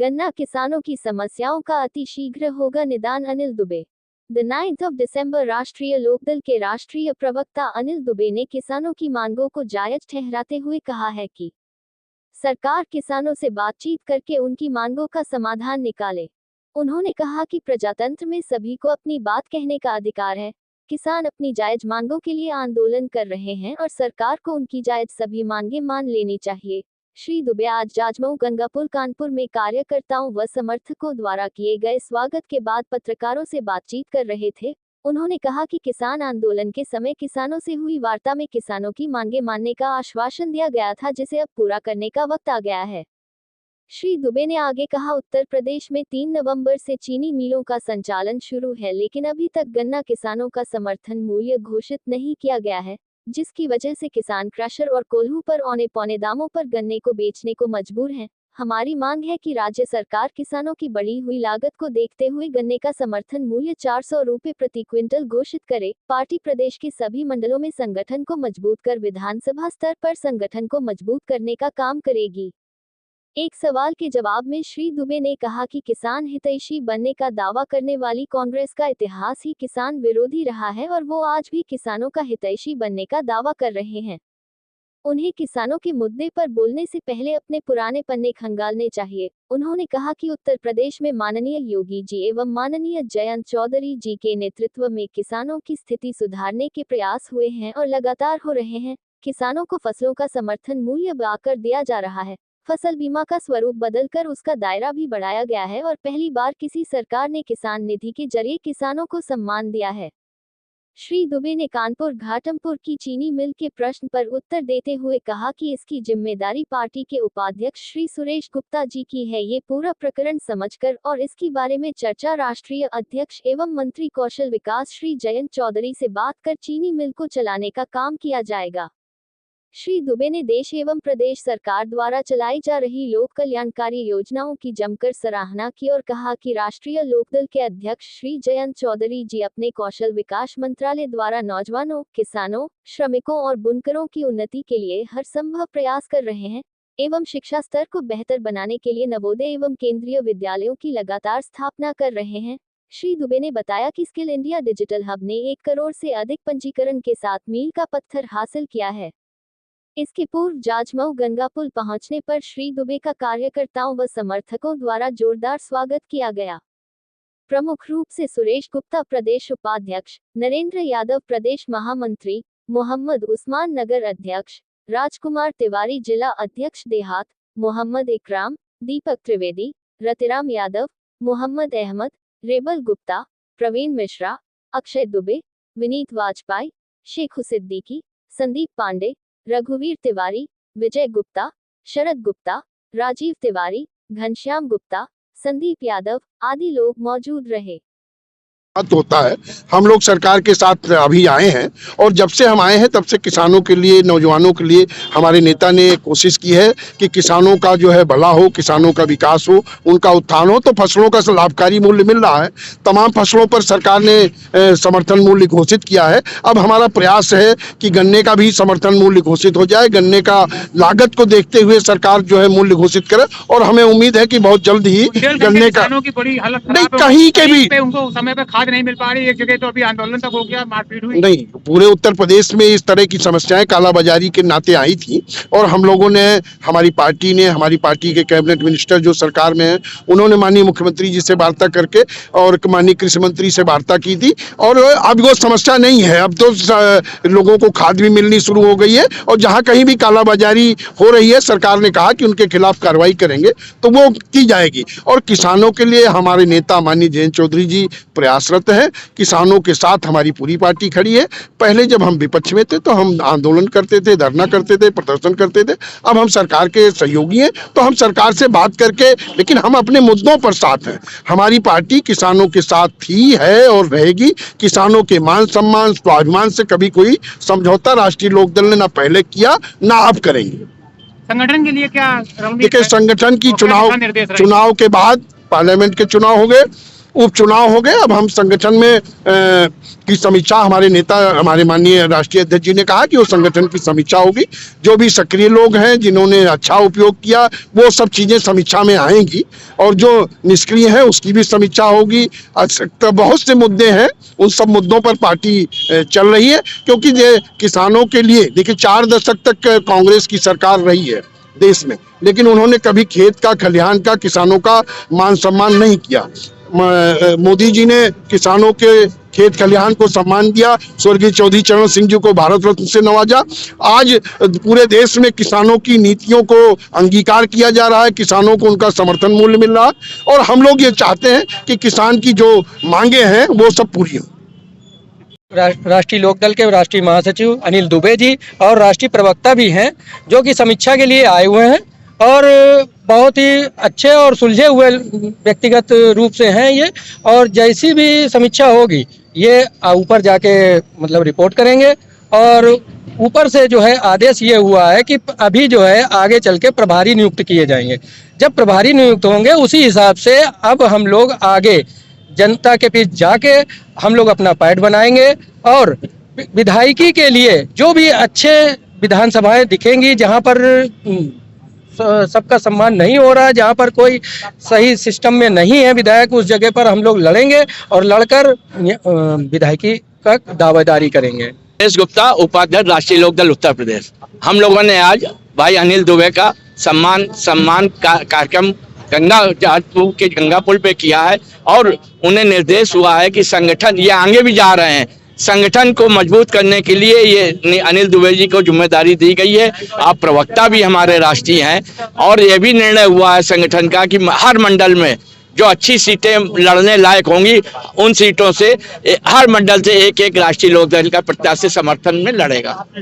गन्ना किसानों की समस्याओं का अतिशीघ्र होगा निदान, Anil Dubey. The 9th of December राष्ट्रीय लोकदल के राष्ट्रीय प्रवक्ता अनिल दुबे ने किसानों की मांगों को जायज ठहराते हुए कहा है कि सरकार किसानों से बातचीत करके उनकी मांगों का समाधान निकाले। उन्होंने कहा कि प्रजातंत्र में सभी को अपनी बात कहने का अधिकार है। किसान अपनी जायज मांगों के लिए आंदोलन कर रहे हैं और सरकार को उनकी जायज सभी मांगें मान लेनी चाहिए। श्री दुबे आज जाजमऊ गंगापुर कानपुर में कार्यकर्ताओं व समर्थकों द्वारा किए गए स्वागत के बाद पत्रकारों से बातचीत कर रहे थे। उन्होंने कहा कि किसान आंदोलन के समय किसानों से हुई वार्ता में किसानों की मांगें मानने का आश्वासन दिया गया था, जिसे अब पूरा करने का वक्त आ गया है। श्री दुबे ने आगे कहा, उत्तर प्रदेश में 3 नवंबर से चीनी मिलों का संचालन शुरू है, लेकिन अभी तक गन्ना किसानों का समर्थन मूल्य घोषित नहीं किया गया है, जिसकी वजह से किसान क्रशर और कोल्हू पर औने पौने दामों पर गन्ने को बेचने को मजबूर हैं। हमारी मांग है कि राज्य सरकार किसानों की बढ़ी हुई लागत को देखते हुए गन्ने का समर्थन मूल्य 400 रुपये प्रति क्विंटल घोषित करे। पार्टी प्रदेश के सभी मंडलों में संगठन को मजबूत कर विधानसभा स्तर पर संगठन को मजबूत करने का काम करेगी। एक सवाल के जवाब में श्री दुबे ने कहा कि किसान हितैषी बनने का दावा करने वाली कांग्रेस का इतिहास ही किसान विरोधी रहा है और वो आज भी किसानों का हितैषी बनने का दावा कर रहे हैं। उन्हें किसानों के मुद्दे पर बोलने से पहले अपने पुराने पन्ने खंगालने चाहिए। उन्होंने कहा कि उत्तर प्रदेश में माननीय योगी जी एवं माननीय जयंत चौधरी जी के नेतृत्व में किसानों की स्थिति सुधारने के प्रयास हुए हैं और लगातार हो रहे हैं। किसानों को फसलों का समर्थन मूल्य बढ़ाकर दिया जा रहा है। फसल बीमा का स्वरूप बदलकर उसका दायरा भी बढ़ाया गया है और पहली बार किसी सरकार ने किसान निधि के जरिए किसानों को सम्मान दिया है। श्री दुबे ने कानपुर घाटमपुर की चीनी मिल के प्रश्न पर उत्तर देते हुए कहा कि इसकी जिम्मेदारी पार्टी के उपाध्यक्ष श्री सुरेश गुप्ता जी की है। ये पूरा प्रकरण समझकर और इसके बारे में चर्चा राष्ट्रीय अध्यक्ष एवं मंत्री कौशल विकास श्री जयंत चौधरी से बात कर चीनी मिल को चलाने का काम किया जाएगा। श्री दुबे ने देश एवं प्रदेश सरकार द्वारा चलाई जा रही लोक कल्याणकारी योजनाओं की जमकर सराहना की और कहा कि राष्ट्रीय लोकदल के अध्यक्ष श्री जयंत चौधरी जी अपने कौशल विकास मंत्रालय द्वारा नौजवानों, किसानों, श्रमिकों और बुनकरों की उन्नति के लिए हर संभव प्रयास कर रहे हैं एवं शिक्षा स्तर को बेहतर बनाने के लिए नवोदय एवं केंद्रीय विद्यालयों की लगातार स्थापना कर रहे हैं। श्री दुबे ने बताया कि स्किल इंडिया डिजिटल हब ने 1 करोड़ से अधिक पंजीकरण के साथ मील का पत्थर हासिल किया है। इसके पूर्व जाजमऊ गंगापुर पहुंचने पर श्री दुबे का कार्यकर्ताओं व समर्थकों द्वारा जोरदार स्वागत किया गया। प्रमुख रूप से सुरेश गुप्ता प्रदेश उपाध्यक्ष, नरेंद्र यादव प्रदेश महामंत्री, मोहम्मद उस्मान नगर अध्यक्ष, राजकुमार तिवारी जिला अध्यक्ष देहात, मोहम्मद इकराम, दीपक त्रिवेदी, रतिराम यादव, मोहम्मद अहमद, रेबल गुप्ता, प्रवीण मिश्रा, अक्षय दुबे, विनीत वाजपेयी, शेख सिद्दीकी, संदीप पांडे, रघुवीर तिवारी, विजय गुप्ता, शरद गुप्ता, राजीव तिवारी, घनश्याम गुप्ता, संदीप यादव आदि लोग मौजूद रहे। होता है। हम लोग सरकार के साथ अभी आए हैं और जब से हम आए हैं तब से किसानों के लिए, नौजवानों के लिए हमारे नेता ने कोशिश की है कि किसानों का जो है भला हो, किसानों का विकास हो, उनका उत्थान हो। तो फसलों का लाभकारी मूल्य मिल रहा है। तमाम फसलों पर सरकार ने समर्थन मूल्य घोषित किया है। अब हमारा प्रयास है कि गन्ने का भी समर्थन मूल्य घोषित हो जाए। गन्ने का लागत को देखते हुए सरकार जो है मूल्य घोषित करे और हमें उम्मीद है कि बहुत जल्द ही गन्ने का नहीं कहीं के भी समय पर नहीं मिल पा रही। एक जगह तो अभी आंदोलन तक हो गया, मारपीट हुई। नहीं, पूरे उत्तर प्रदेश में इस तरह की समस्याएं कालाबाजारी के नाते आई थी और हम लोगों ने, हमारी पार्टी के कैबिनेट मिनिस्टर जो सरकार में है, उन्होंने माननीय मुख्यमंत्री जी से वार्ता करके और माननीय कृषि मंत्री से वार्ता की थी और अब वो समस्या नहीं है। अब तो लोगों को खाद भी मिलनी शुरू हो गई है और जहां कहीं भी कालाबाजारी हो रही है, सरकार ने कहा कि उनके खिलाफ कार्रवाई करेंगे तो वो की जाएगी। और किसानों के लिए हमारे नेता माननीय जयंत चौधरी जी प्रयासरत है। किसानों के साथ हमारी पूरी पार्टी खड़ी है। पहले जब हम विपक्ष में थे तो हम आंदोलन करते थे, धरना करते थे, प्रदर्शन करते थे। अब हम सरकार के सहयोगी हैं तो हम सरकार से बात करके, लेकिन हम अपने मुद्दों पर साथ हैं। हमारी पार्टी किसानों के साथ ही है और रहेगी। किसानों के मान सम्मान, स्वाभिमान से कभी कोई समझौता राष्ट्रीय लोकदल ने ना पहले किया ना अब करेंगे। संगठन के लिए क्या देखिए, संगठन की चुनाव के बाद पार्लियामेंट के चुनाव हो गए उपचुनाव हो गए। अब हम संगठन में की समीक्षा, हमारे नेता, हमारे माननीय राष्ट्रीय अध्यक्ष जी ने कहा कि वो संगठन की समीक्षा होगी। जो भी सक्रिय लोग हैं जिन्होंने अच्छा उपयोग किया वो सब चीजें समीक्षा में आएंगी, और जो निष्क्रिय है उसकी भी समीक्षा होगी। तो बहुत से मुद्दे हैं, उन सब मुद्दों पर पार्टी चल रही है, क्योंकि ये किसानों के लिए, देखिए 4 दशक तक कांग्रेस की सरकार रही है देश में, लेकिन उन्होंने कभी खेत का, खलिहान का, किसानों का मान सम्मान नहीं किया। मोदी जी ने किसानों के खेत खलिहान को सम्मान दिया, स्वर्गीय चौधरी चरण सिंह जी को भारत रत्न से नवाजा। आज पूरे देश में किसानों की नीतियों को अंगीकार किया जा रहा है, किसानों को उनका समर्थन मूल्य मिल रहा है, और हम लोग ये चाहते हैं कि किसान की जो मांगे हैं वो सब पूरी हों। राष्ट्रीय लोकदल के राष्ट्रीय महासचिव अनिल दुबे जी और राष्ट्रीय प्रवक्ता भी हैं, जो कि समीक्षा के लिए आए हुए हैं, और बहुत ही अच्छे और सुलझे हुए व्यक्तिगत रूप से हैं ये। और जैसी भी समीक्षा होगी ये ऊपर जाके मतलब रिपोर्ट करेंगे, और ऊपर से जो है आदेश ये हुआ है कि अभी जो है आगे चल के प्रभारी नियुक्त किए जाएंगे। जब प्रभारी नियुक्त होंगे उसी हिसाब से अब हम लोग आगे जनता के बीच जाके हम लोग अपना पैड बनाएंगे, और विधायकी के लिए जो भी अच्छे विधानसभाएं दिखेंगी जहां पर सबका सम्मान नहीं हो रहा है, जहां पर कोई सही सिस्टम में नहीं है विधायक, उस जगह पर हम लोग लड़ेंगे और लड़कर विधायकी का दावेदारी करेंगे। महेश गुप्ता, उपाध्यक्ष राष्ट्रीय लोकदल उत्तर प्रदेश। हम लोगों ने आज भाई अनिल दुबे का सम्मान कार्यक्रम गंगापुर के गंगा पुल पे किया है, और उन्हें निर्देश हुआ है कि संगठन, ये आगे भी जा रहे हैं, संगठन को मजबूत करने के लिए ये अनिल दुबे जी को जिम्मेदारी दी गई है। आप प्रवक्ता भी हमारे राष्ट्रीय हैं, और ये भी निर्णय हुआ है संगठन का कि हर मंडल में जो अच्छी सीटें लड़ने लायक होंगी उन सीटों से हर मंडल से एक राष्ट्रीय लोकदल का प्रत्याशी समर्थन में लड़ेगा।